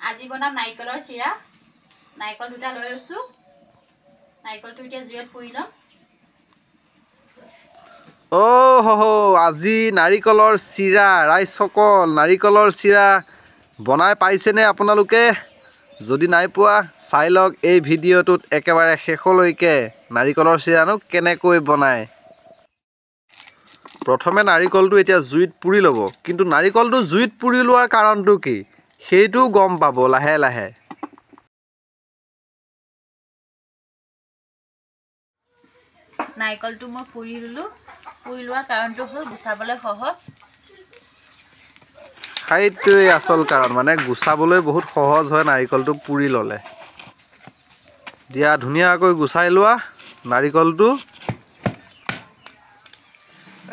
আজি বনাম নাৰিকলৰ চিৰা নাৰিকল দুটা লৈ লৈছো নাৰিকলটো এতিয়া জুইত পুৰি লম আজি নাৰিকলৰ চিৰা ৰাইজসকল নাৰিকলৰ চিৰা বনাই পাইছেনে আপোনালোকে যদি নাই পোৱা চাই লওক এই ভিডিঅ'টোত একেবাৰে শেষলৈকে নাৰিকলৰ চিৰানো কেনেকৈ বনায় প্ৰথমে নাৰিকলটো এতিয়া জুইত পুৰি ল'ব কিন্তু নাৰিকলটো জুইত পুৰি লোৱাৰ কাৰণটো কি সেইটো গম পাব লাহে লাহে নাৰিকলটো মই পুৰি ললো পুৰি লোৱাৰ কাৰণটো হ'ল গুচাবলৈ সহজ খাইটোৱে আসল কাৰণ মানে গুচাবলৈ বহুত সহজ হয় নাৰিকলটো পুৰি ল'লে দিয়া ধুনীয়াকৈ গুচাই লোৱা নাৰিকলটো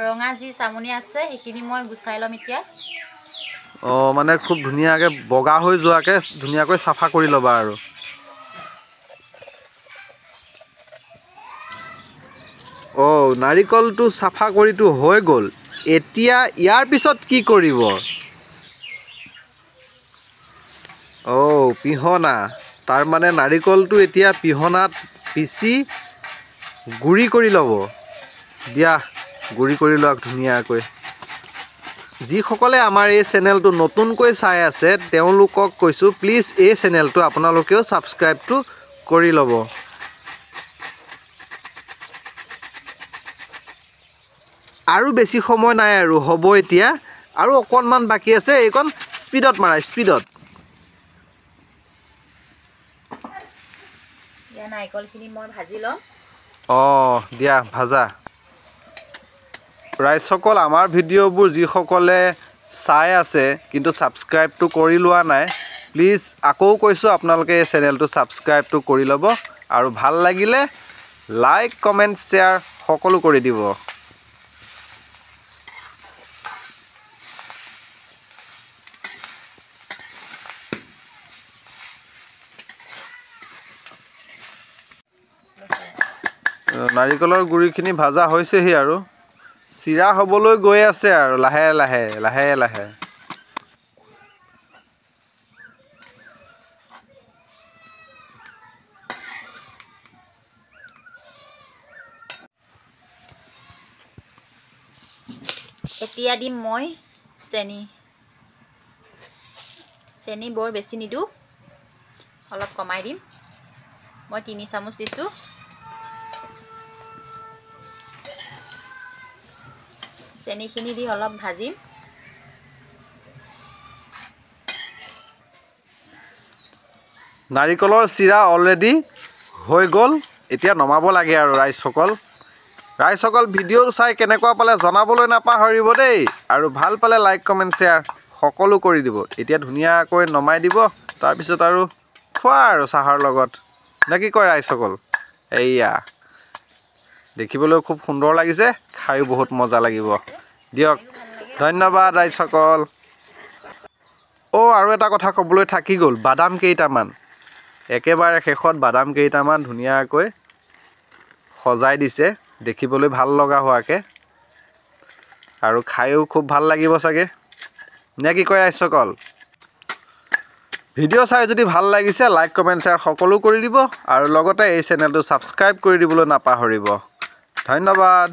ৰঙা যি চামনি আছে সেইখিনি মই গুচাই লম এতিয়া মানে খুব ধুনীয়াকৈ বগা হৈ যোৱাকৈ ধুনীয়াকৈ চাফা কৰি ল'বা আৰু নাৰিকলটো চাফা কৰিটো হৈ গ'ল এতিয়া ইয়াৰ পিছত কি কৰিব পিহনা তাৰ মানে নাৰিকলটো এতিয়া পিহনাত পিচি গুড়ি কৰি ল'ব দিয়া গুড়ি কৰি লোৱা ধুনীয়াকৈ যিসকলে আমাৰ এই চেনেলটো নতুনকৈ চাই আছে তেওঁলোকক কৈছোঁ প্লিজ এই চেনেলটো আপোনালোকেও ছাবস্ক্ৰাইবটো কৰি ল'ব আৰু বেছি সময় নাই আৰু হ'ব এতিয়া আৰু অকণমান বাকী আছে এইখন স্পীডত মাৰা স্পীডত দিয়া নাৰিকলখিনি মই ভাজি লম দিয়া ভাজা ৰাইজসকল আমাৰ ভিডিঅ'বোৰ যিসকলে চাই আছে কিন্তু ছাবস্ক্ৰাইবটো কৰি লোৱা নাই প্লিজ আকৌ কৈছোঁ আপোনালোকে এই চেনেলটো ছাবস্ক্ৰাইবটো কৰি ল'ব আৰু ভাল লাগিলে লাইক কমেণ্ট শ্বেয়াৰ সকলো কৰি দিব নাৰিকলৰ গুড়িখিনি ভাজা হৈছেহি আৰু চিৰা হ'বলৈ গৈ আছে আৰু লাহে লাহে লাহে লাহে এতিয়া দিম মই চেনি বৰ বেছি নিদিওঁ অলপ কমাই দিম মই 3 চামুচ দিছোঁ চেনিখিনি দি অলপ ভাজিম নাৰিকলৰ চিৰা অলৰেডি হৈ গ'ল এতিয়া নমাব লাগে আৰু ৰাইজসকল ভিডিঅ'টো চাই কেনেকুৱা পালে জনাবলৈ নাপাহৰিব দেই আৰু ভাল পালে লাইক কমেণ্ট শ্বেয়াৰ সকলো কৰি দিব এতিয়া ধুনীয়াকৈ নমাই দিব তাৰপিছত আৰু খোৱা আৰু চাহৰ লগত নে কি কয় ৰাইজসকল এইয়া দেখিবলৈ খুব সুন্দৰ লাগিছে খায়ো বহুত মজা লাগিব দিয়ক ধন্যবাদ ৰাইজসকল আৰু এটা কথা ক'বলৈ থাকি গ'ল বাদাম কেইটামান একেবাৰে শেষত বাদাম কেইটামান ধুনীয়াকৈ সজাই দিছে দেখিবলৈ ভাল লগা হোৱাকৈ আৰু খায়ো খুব ভাল লাগিব চাগে নে কি কয় ৰাইজসকল ভিডিঅ' চাই যদি ভাল লাগিছে লাইক কমেণ্ট শ্বেয়াৰ সকলো কৰি দিব আৰু লগতে এই চেনেলটো ছাবস্ক্ৰাইব কৰি দিবলৈ নাপাহৰিব ধন্যবাদ